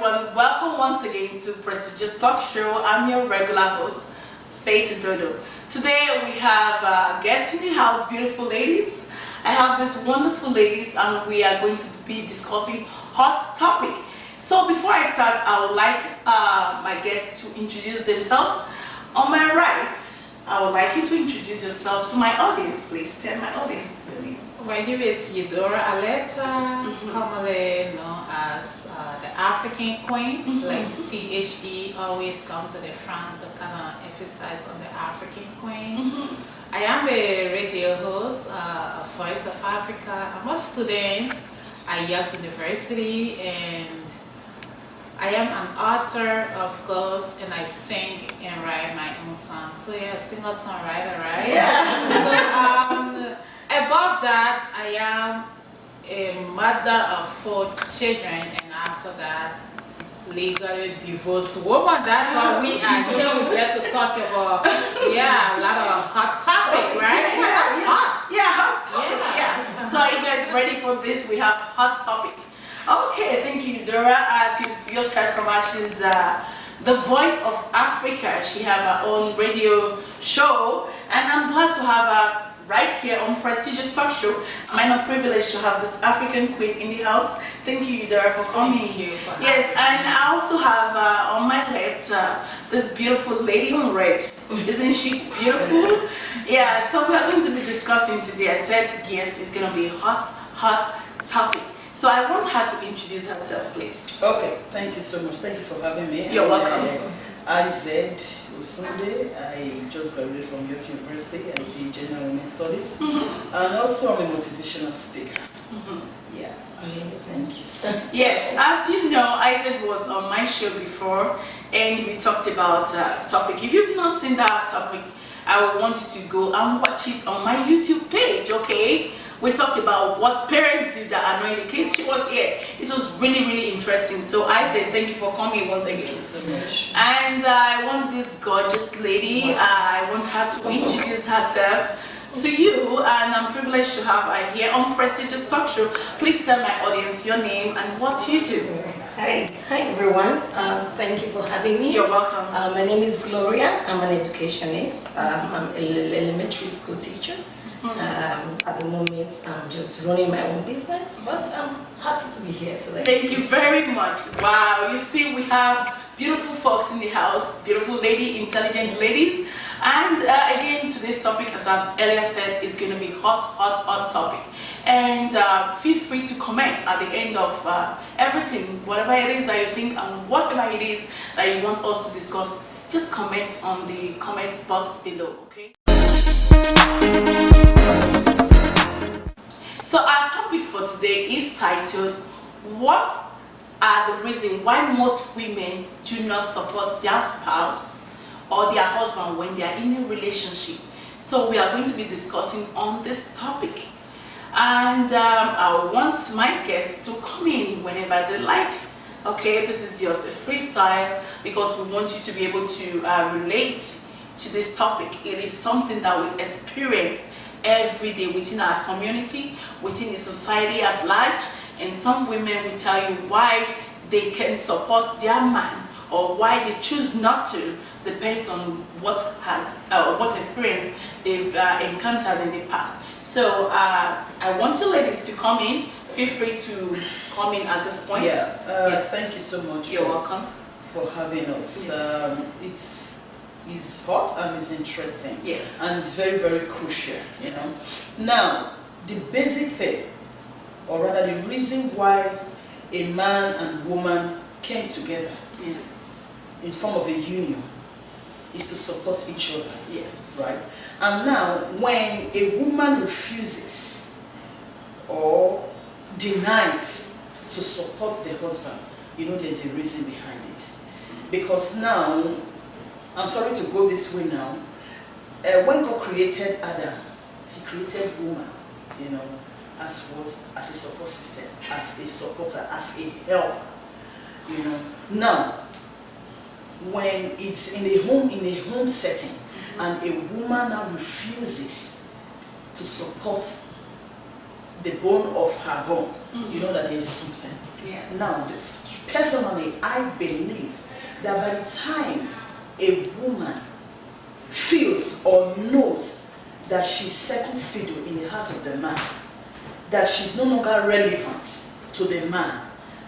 everyone, welcome once again to Prestigious Talk Show. I'm your regular host, Faith Dodo. Today we have a guest in the house, beautiful ladies. I have these wonderful ladies and we are going to be discussing hot topic. So before I start, I would like my guests to introduce themselves. On my right, I would like you to introduce yourself to my audience, please. Tell my audience your name. My name is Eudora Aletta, commonly known as the African Queen. Like THE always comes to the front to kind of emphasize on the African Queen. I am a radio host of Voice of Africa. I'm a student at York University, and I am an author, of course, and I sing and write my own songs. So yeah, singer-songwriter, right? Yeah. So above that, I am a mother of 4 children, and after that, legally divorced woman. That's why we are here. We get to talk about, a lot of hot topic, right? Yeah, That's hot. Yeah, hot topic. Yeah. So are you guys ready for this? We have hot topic. Okay, thank you, Eudora. As you've just heard from her, she's the voice of Africa. She has her own radio show, and I'm glad to have her right here on Prestigious Talk Show. I'm privileged to have this African queen in the house. Thank you, Eudora, for coming. Thank you for yes, and I also have on my left this beautiful lady in red. Isn't she beautiful? Yeah, so we are going to be discussing today. I said, yes, it's going to be a hot topic. So I want her to introduce herself, please. Okay, thank you so much. Thank you for having me. You're welcome. Izehiese Osunde. I just graduated from York University. I did General Women's Studies. And also I'm a motivational speaker. Yeah. Thank you. Yes, as you know, Isaac was on my show before and we talked about topic. If you've not seen that topic, I would want you to go and watch it on my YouTube page, okay? We talked about what parents do that are not in the case. She was here. It was really interesting. So I said thank you for coming once again. Thank you so much. And I want this gorgeous lady, I want her to introduce herself to you, and I'm privileged to have her here on Prestigious Talk Show. Please tell my audience your name and what you do. Hi everyone. Thank you for having me. You're welcome. My name is Gloria. I'm an educationist. I'm an elementary school teacher. At the moment, I'm just running my own business, but I'm happy to be here today. Thank you very much. Wow, you see, we have beautiful folks in the house, beautiful lady, intelligent ladies. And again, today's topic, as I've earlier said, is going to be hot topic. And feel free to comment at the end of everything, whatever it is that you think and whatever it is that you want us to discuss. Just comment on the comment box below, okay? So our topic for today is titled, what are the reasons why most women do not support their spouse or their husband when they are in a relationship? So we are going to be discussing on this topic. And I want my guests to come in whenever they like. Okay, this is just a freestyle because we want you to be able to relate to this topic. It is something that we experience every day within our community, within the society at large, and some women will tell you why they can support their man or why they choose not to, depends on what experience they've encountered in the past. So I want you ladies to come in. Feel free to come in at this point. Yes. Thank you so much. You're welcome for having us. Yes. It's hot and it's interesting. Yes. And it's very crucial, you know. Now, the basic thing, or rather the reason why a man and woman came together, yes, in form of a union, is to support each other. Yes. Right? And now, when a woman refuses or denies to support the husband, you know there's a reason behind it. Because now, I'm sorry to go this way now, when God created Adam, he created woman, you know, as what? As a support system, as a supporter, as a help, you know. Now, when it's in a home setting, and a woman now refuses to support the bone of her home, you know that there is something. Yes. Now, personally, I believe that by the time a woman feels or knows that she's second fiddle in the heart of the man, that she's no longer relevant to the man,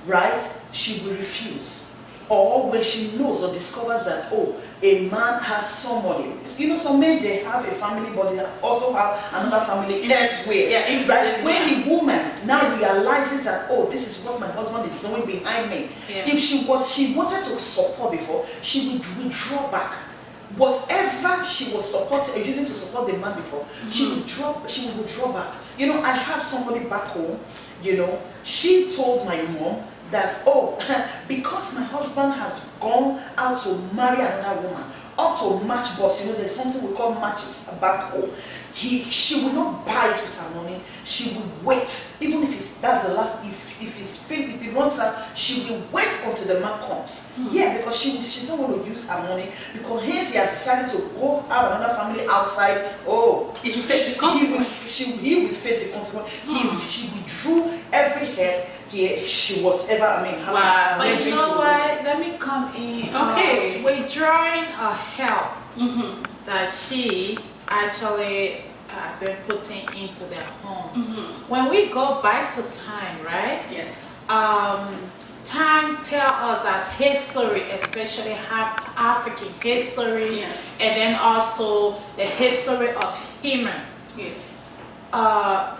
right? She will refuse. Or when she knows or discovers that, oh, a man has somebody. You know, some men, they have a family, but they also have another family elsewhere. Yeah, right? When the woman now realizes that, oh, this is what my husband is doing behind me. Yeah. If she wanted to support before, she would withdraw back. Whatever she was supporting, using to support the man before, she would withdraw back. You know, I have somebody back home, you know, she told my mom that, oh, because my husband has gone out to marry another woman, up to match boss, you know, there's something we call matches back home. She will not buy it with her money. She will wait, even if that's the last. If he wants her, she will wait until the man comes. Yeah, because she's not going to use her money because hence he has decided to go have another family outside. Oh, he should face the consequence. He will face the consequence. She withdrew every hair here she was ever. I mean, wow. But you know what? Let me come in. Okay, withdrawing a help that she actually been putting into their home. When we go back to time, right? Yes. Time tell us as history, especially African history, and then also the history of human. Yes.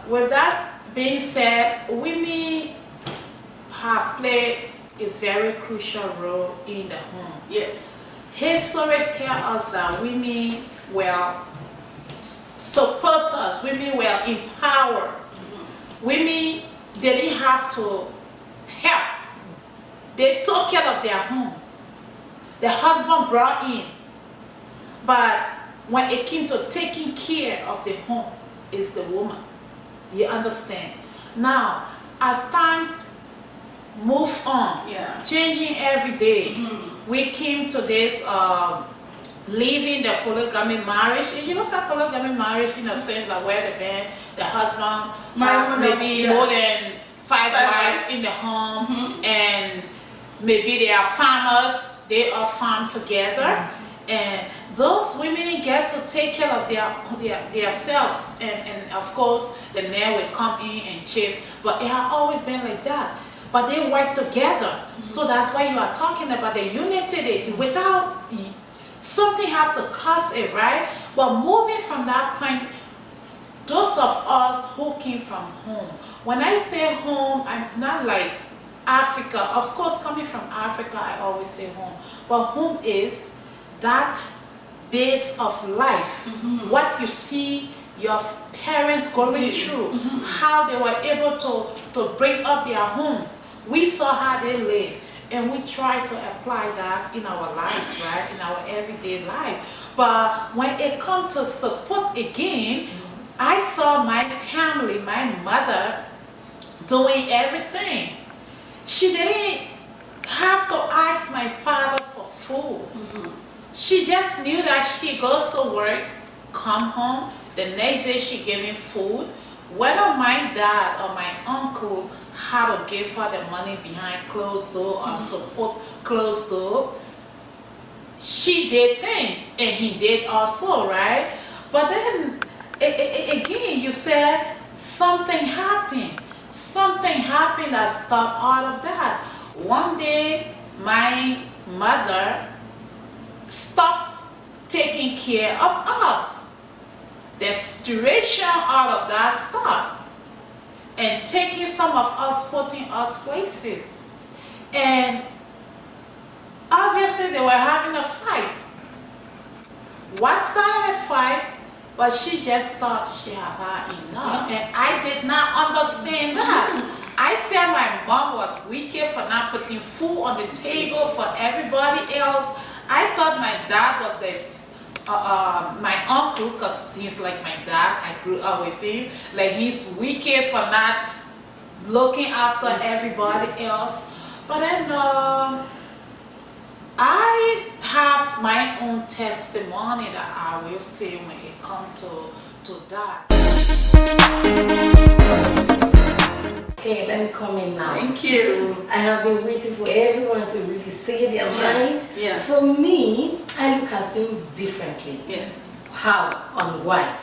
With that being said, women have played a very crucial role in the home. Yes. History tells us that women were support us, women were empowered. Women didn't have to help. They took care of their homes. The husband brought in. But when it came to taking care of the home, it's the woman. You understand? Now, as times move on, changing every day, we came to this leaving the polygamy marriage. And you look at polygamy marriage in a sense that where the husband maybe more than five wives in the home, and maybe they are farmers, they all farm together, and those women get to take care of their selves, and of course the men will come in and chip, but it has always been like that. But they work together, so that's why you are talking about the unity. Without something have to cause it, right? But moving from that point, those of us who came from home, when I say home, I'm not like Africa. Of course, coming from Africa, I always say home. But home is that base of life. What you see your parents going through, how they were able to bring up their homes. We saw how they live, and we try to apply that in our lives, right? In our everyday life. But when it comes to support again, I saw my family, my mother, doing everything. She didn't have to ask my father for food. She just knew that she goes to work, come home, the next day she gave me food. Whether my dad or my uncle had to give her the money behind closed door or support closed door, she did things, and he did also, right? But then again, you said something happened. Something happened that stopped all of that. One day, my mother stopped taking care of us. The situation, all of that stopped. And taking some of us, putting us places. And obviously they were having a fight. What started a fight? But she just thought she had had enough. And I did not understand that. I said my mom was wicked for not putting food on the table for everybody else. I thought my dad was my uncle, because he's like my dad. I grew up with him. Like, he's wicked for not looking after everybody else. But then I have my own testimony that I will say when it comes to that. okay, let me come in now. Thank you. I have been waiting for everyone to really say their mind. Yeah. For me, I look at things differently. Yes. How and why?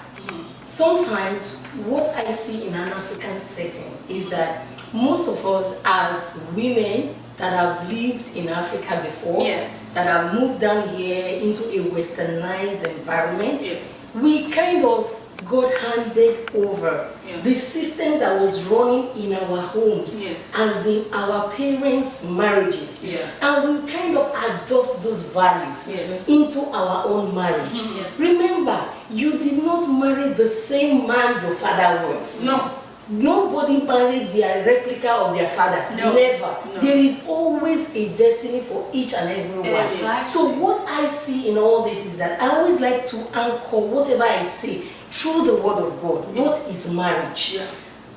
Sometimes what I see in an African setting is that most of us as women that have lived in Africa before, Yes. that have moved down here into a westernized environment, Yes. we kind of got handed over Yeah. the system that was running in our homes, Yes. as in our parents' marriages. Yes. And we kind of adopt those values Yes. into our own marriage. Yes. Remember, you did not marry the same man your father was. No. Nobody married their replica of their father. No. Never. No. There is always a destiny for each and every one. Exactly. So what I see in all this is that I always like to anchor whatever I say through the word of God. Yes. What is marriage? Yeah.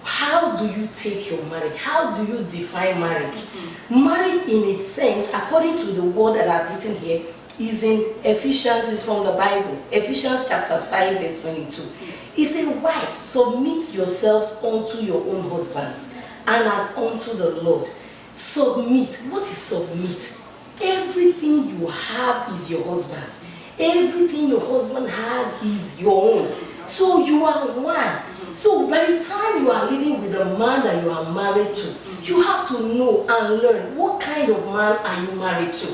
How do you take your marriage? How do you define marriage? Marriage in its sense, according to the word that I've written here, is in Ephesians, is from the Bible. Ephesians chapter 5 verse 22. Yes. It says, wives, submit yourselves unto your own husbands, and as unto the Lord. Submit. What is submit? Everything you have is your husband's. Everything your husband has is your own. So you are one. So by the time you are living with the man that you are married to, you have to know and learn what kind of man are you married to.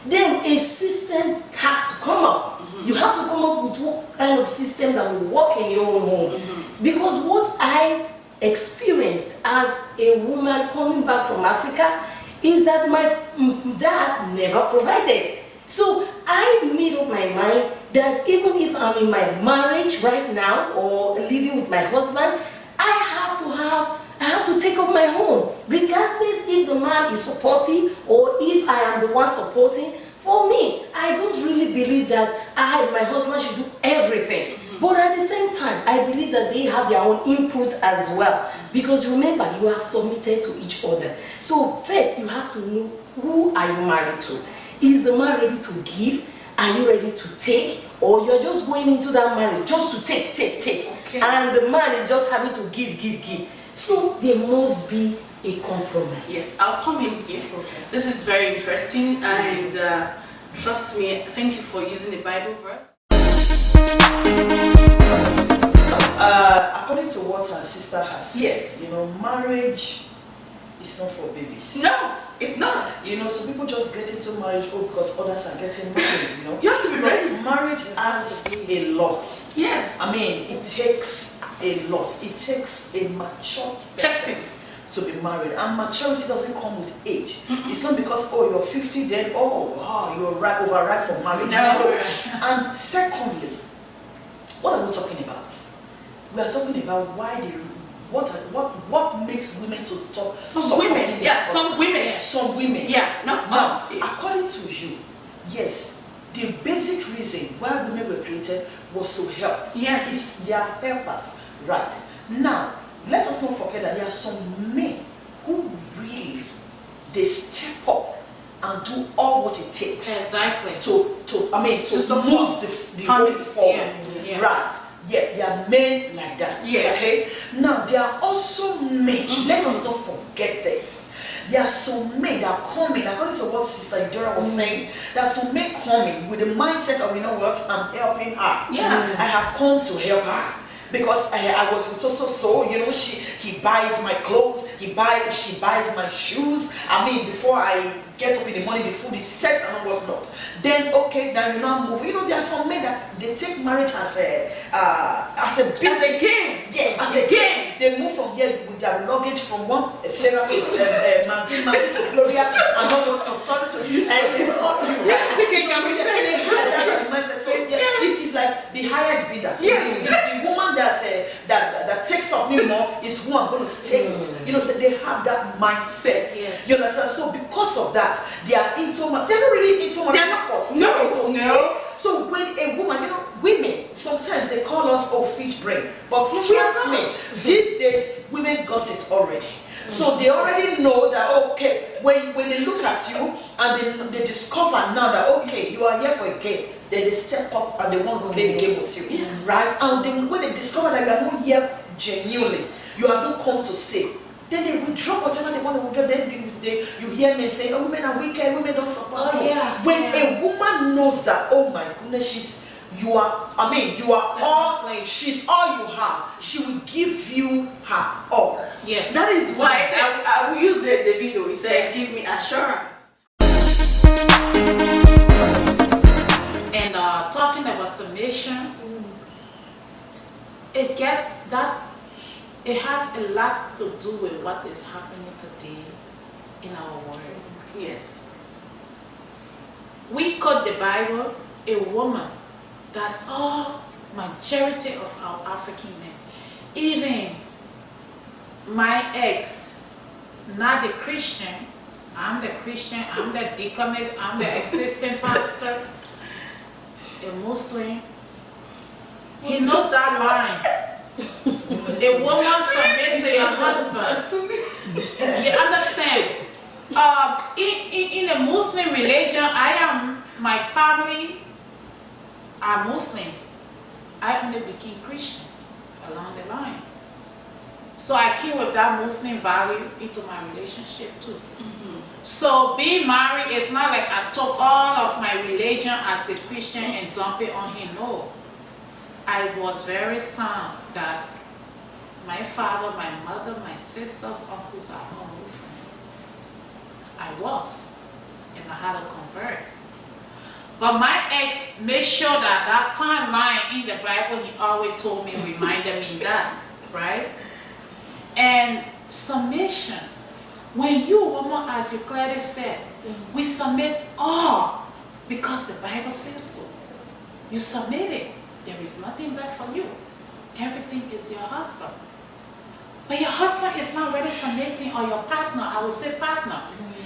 Then a system has to come up. You have to come up with what kind of system that will work in your own home. Because what I experienced as a woman coming back from Africa is that my dad never provided. So I made up my mind that even if I'm in my marriage right now or living with my husband, I have to take up my home, regardless if the man is supportive or if I am the one supporting. For me, I don't really believe that my husband should do everything. But at the same time, I believe that they have their own input as well. Because remember, you are submitted to each other. So first, you have to know, who are you married to? Is the man ready to give? Are you ready to take? Or you're just going into that marriage just to take. Okay. And the man is just having to give. So there must be a compromise. Yes, I'll come in here. Okay. This is very interesting, and trust me, thank you for using the Bible verse. According to what our sister has said, Yes. marriage is not for babies. No, it's not. So people just get into marriage because others are getting married, You have to be Because ready. marriage has a lot. Yes. I mean, it takes a lot. It takes a mature person to be married, and maturity doesn't come with age. It's not because you're 50 then you're overripe for marriage. No. And secondly, what are we talking about? We are talking about what makes women to stop Some women. supporting their Yeah, husband. some women. Some women. Yeah, not Now, us. Yeah. according to you, yes, the basic reason why women were created was to help. Yes. It's their helpers, right? Now, let us not forget that there are some men who really, they step up and do all what it takes Exactly. to support move the whole forward. Yeah. Right. Yeah, there are men like that. Yes. Okay. Now there are also men. Let us not forget this. There are some men that are coming, according to what Sister Eudora was saying, there are some men coming with the mindset of, I'm helping her. Yeah. I have come to help her. Because I was with so, he buys my clothes, she buys my shoes. I mean, before I get up in the morning, the food is set and whatnot. Then now you now move. There are some men that they take marriage as a business. As a game. Yeah, as a game. They move from here with their luggage from one Sarah to Gloria, and I'm sorry to use it's not you. Yeah, they can be fair. They have that mindset. So it's like the highest bidder. So Yeah. the woman that takes up me more is who I'm going to stay with. They have that mindset. Yes. You understand? So because of that, they are into they're not really into marriage first. No. So when a woman, women, sometimes they call us fish brain. But trust me, these days, women got it already. So they already know that, when they look at you and they discover now that, you are here for a game, then they step up and they want to play the game with you, right? And then when they discover that you are not here genuinely, you have not come to stay, then they withdraw whatever they want to withdraw. Then you hear men say, oh, women are wicked, women don't support. Oh, yeah. When a woman knows that, oh my goodness, she's all, she's all you have, she will give you her all. Yes. That is why I will use the video. He said, give me assurance. And talking about submission, it has a lot to do with what is happening today in our world. Yes. We quote the Bible, a woman, that's all majority of our African men. Even my ex, not the Christian, I'm the Christian, I'm the deaconess, I'm the assistant pastor, a Muslim. He knows that line. A woman submit to your husband. You understand? In a Muslim religion, my family are Muslims. I only became Christian along the line. So I came with that Muslim value into my relationship too. So being married is not like I took all of my religion as a Christian and dump it on him. No. I was very sound that my father, my mother, my sisters, uncles are all Muslims. I was, and I had to convert. But my ex made sure that fine line in the Bible, he always told me, reminded me that, right? And submission. When you, woman, as you clearly said, we submit all because the Bible says so. You submit it. There is nothing left for you. Everything is your husband. But your husband is not really submitting, or your partner, I will say partner.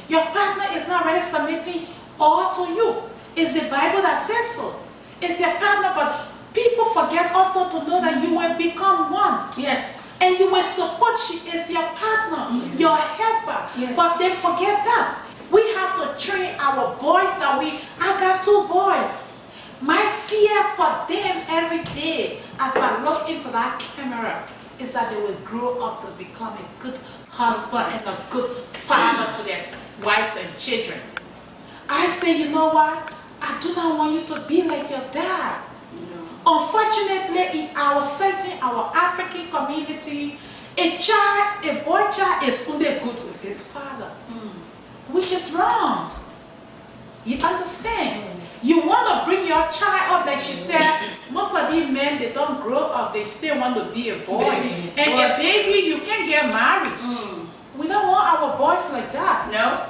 Your partner is not really submitting all to you. It's the Bible that says so. It's your partner, but people forget also to know that you will become one. Yes. And you will support, she is your partner, your helper. Yes. But they forget that. We have to train our boys I got 2 boys. My fear for them every day as I look into that camera is that they will grow up to become a good husband and a good father to their wives and children. I say, you know what? I do not want you to be like your dad. No. Unfortunately, in our setting, our African community, a boy child is only good with his father, which is wrong. You understand? You want to bring your child up, like she said, most of these men, they don't grow up, they still want to be a boy. And a baby, you can get married. We don't want our boys like that. No.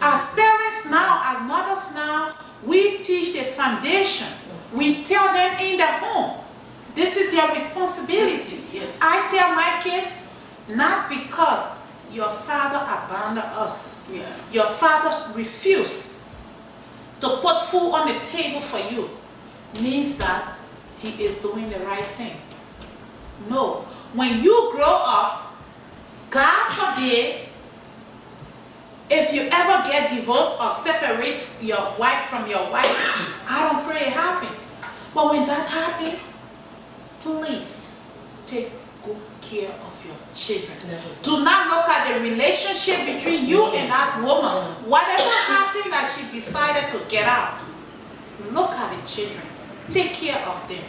As parents now, as mothers now, we teach the foundation. We tell them in the home, this is your responsibility. Yes. I tell my kids, not because your father abandoned us. Yeah. Your father refused to put food on the table for you, means that he is doing the right thing. No. When you grow up, God forbid, if you ever get divorced or separate your wife from your wife, I don't pray it happen. But when that happens, please take good care of your children. Do not look at the relationship between you and that woman. Whatever happened that she decided to get out, look at the children. Take care of them.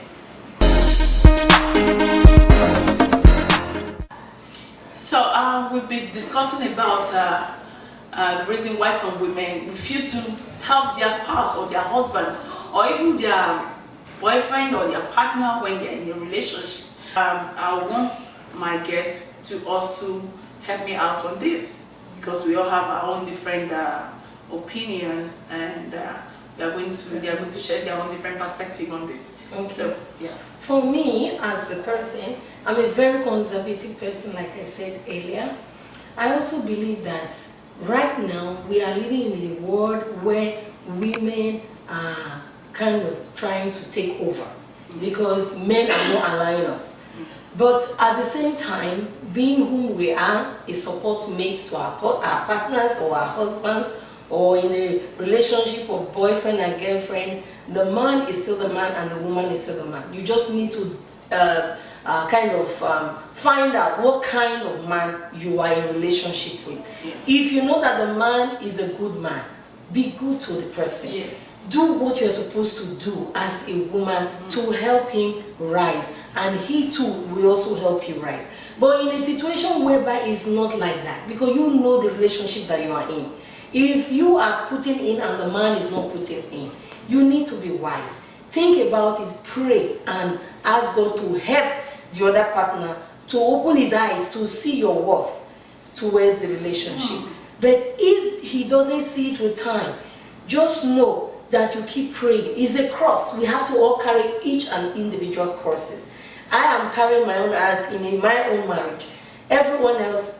So we've been discussing about the reason why some women refuse to help their spouse or their husband or even their boyfriend or their partner when they're in a relationship. I want my guests to also help me out on this, because we all have our own different opinions, and they are going to share their own different perspective on this. Okay. So yeah. For me, as a person, I'm a very conservative person, like I said earlier. I also believe that right now we are living in a world where women are kind of trying to take over because men are not allowing us. But at the same time, being whom we are, a support mate to our partners or our husbands, or in a relationship of boyfriend and girlfriend, the man is still the man and the woman is still the man. You just need to find out what kind of man you are in relationship with. If you know that the man is a good man, be good to the person. Yes. Do what you're supposed to do as a woman to help him rise, and he too will also help you rise. But in a situation whereby it's not like that, because you know the relationship that you are in, if you are putting in and the man is not putting in, you need to be wise. Think about it, pray, and ask God to help the other partner to open his eyes to see your worth towards the relationship. But if he doesn't see it with time, just know that you keep praying. It's a cross. We have to all carry each and individual crosses. I am carrying my own as in my own marriage. Everyone else,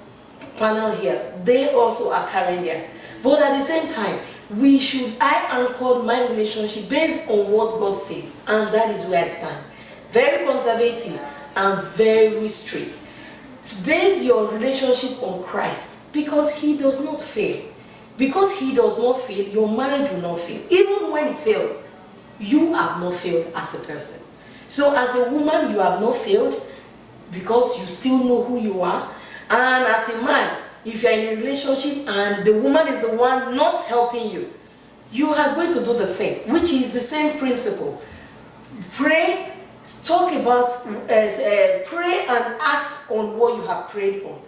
panel here, they also are carrying theirs. But at the same time, I anchor my relationship based on what God says, and that is where I stand. Very conservative and very straight. Base your relationship on Christ, because he does not fail. Because he does not fail, your marriage will not fail. Even when it fails, you have not failed as a person. So as a woman, you have not failed because you still know who you are. And as a man, if you're in a relationship and the woman is the one not helping you, you are going to do the same, which is the same principle. Pray, pray and act on what you have prayed on.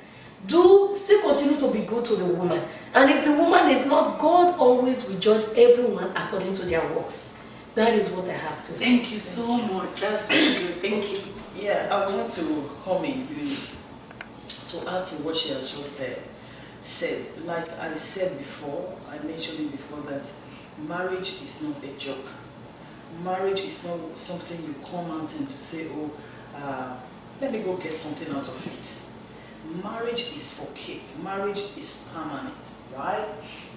Still continue to be good to the woman. And if the woman is not, God always will judge everyone according to their works. That is what I have to say. Thank you so much. That's very good. Thank you. Yeah, I want to come in to add to what she has just said. Like I said before, I mentioned it before, that marriage is not a joke. Marriage is not something you come out and to say, let me go get something out of it. Marriage is for keep. Marriage is permanent, right?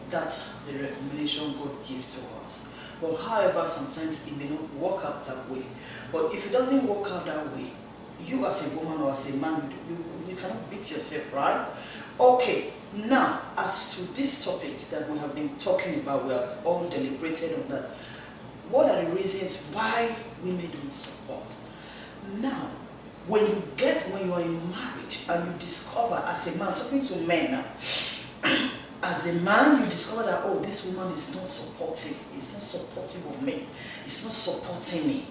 That's the recommendation God gives to us. But however, sometimes it may not work out that way. But if it doesn't work out that way, you as a woman or as a man, you cannot beat yourself, right? Okay, now as to this topic that we have been talking about, we have all deliberated on that. What are the reasons why women don't support? Now, when you are in marriage and you discover as a man, talking to men now, as a man, you discover that, oh, this woman is not supportive, is not supportive of me, is not supporting me.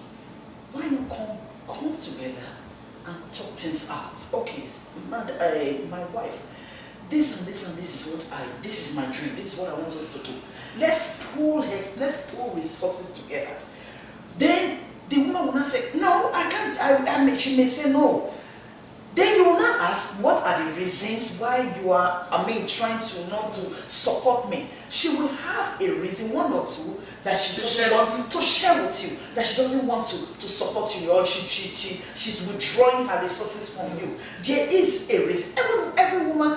Why not come together and talk things out? Okay, my wife, this and this and this is my dream, this is what I want us to do. Let's pool resources together. Then the woman will not say, no, I can't, she may say no. Then you will not ask, what are the reasons why you are, trying to not to support me? She will have a reason, one or two, that she doesn't want to share with you, that she doesn't want to support you, or she's withdrawing her resources from you. There is a reason. Every woman,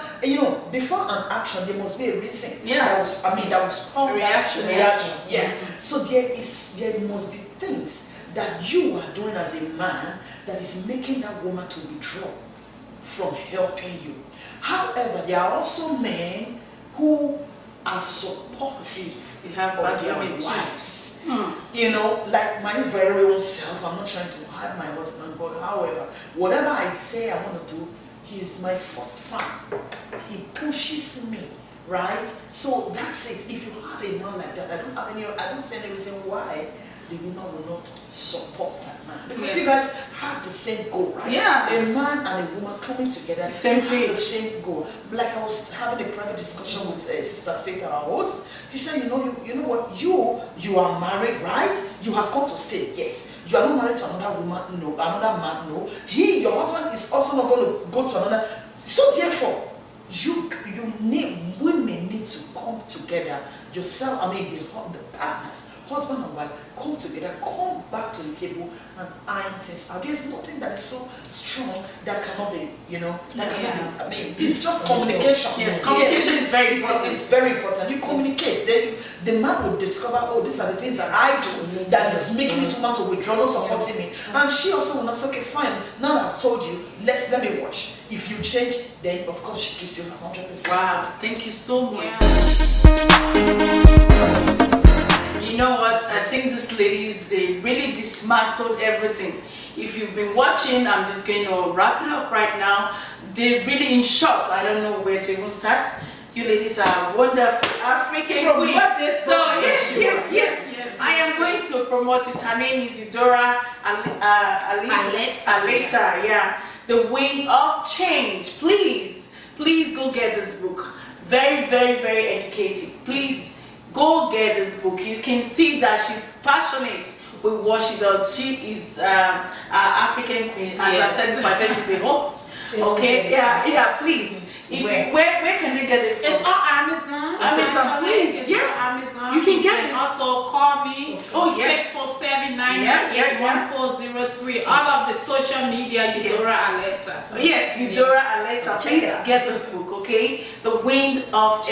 before an action, there must be a reason. Yeah. That was called a reaction. Yeah. So there must be things that you are doing as a man that is making that woman to withdraw from helping you. However, there are also men who are supportive of their wives. Like my very own self. I'm not trying to hide my husband, but however, whatever I say I want to do, he is my first fan. He pushes me, right? So that's it. If you have a man like that, I don't see any reason why the woman will not support that man. Because you guys have the same goal, right? Yeah. A man and a woman coming together, same page. have the same goal. Like I was having a private discussion with Sister Faith, our host. She said, you know what, you are married, right? You have come to stay, yes. You are not married to another woman, no, another man, no. Your husband is also not going to go to another. So therefore, women need to come together. Yourself, the partners, husband and wife, come together, come back to the table and iron things out. There's nothing that is so strong that cannot be, it's just communication. Yes, communication is very important. It's very important. You communicate, then the man will discover, oh, these are the things that I do that is making this woman to withdraw, not supporting me. And she also will not say, okay, fine, now I've told you, let me watch. If you change, then of course she gives you 100%. Wow, thank you so much. You know what? I think these ladies, they really dismantled everything. If you've been watching, I'm just going to wrap it up right now. They're really in short. I don't know where to even start. You ladies are wonderful African queen. So yes. I am going to promote it. Her name is Eudora Aletta. Yeah, The Wind of Change. Please go get this book. Very educating. Please go get this book. You can see that she's passionate with what she does. She is an African queen. As I've said before, I said she's a host. Okay, yeah, please. Where can they get it from? It's on Amazon. Amazon, please. It's Yeah. on Amazon. You can get this. Also call me. Oh, yes. 647-998-1403. All of the social media, Eudora Aletta. Yes, Eudora Aletta. Please get this book, okay? The Wind of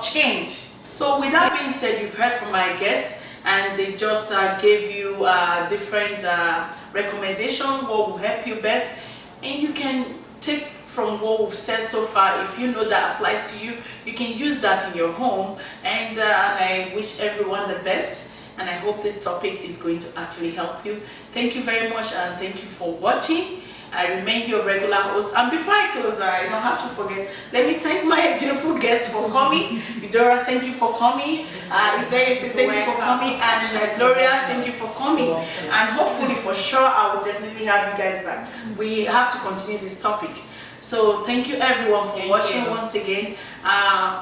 Change. So with that being said, you've heard from my guests, and they just gave you different recommendations, what will help you best, and you can take from what we've said so far. If you know that applies to you, you can use that in your home. And I wish everyone the best, and I hope this topic is going to actually help you. Thank you very much, and thank you for watching. I remain your regular host. And before I close, I don't have to forget, let me thank my beautiful guest for coming. Eudora, thank you for coming. Izehiese, thank you for coming. And Gloria, thank you for coming. And hopefully, for sure, I will definitely have you guys back. We have to continue this topic. So thank you everyone for watching once again.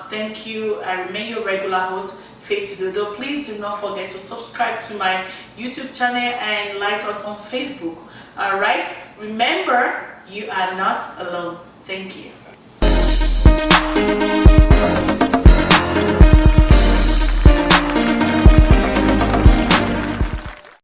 Thank you. I remain your regular host, Faith Dodo. Please do not forget to subscribe to my YouTube channel and like us on Facebook. Alright? Remember, you are not alone. Thank you.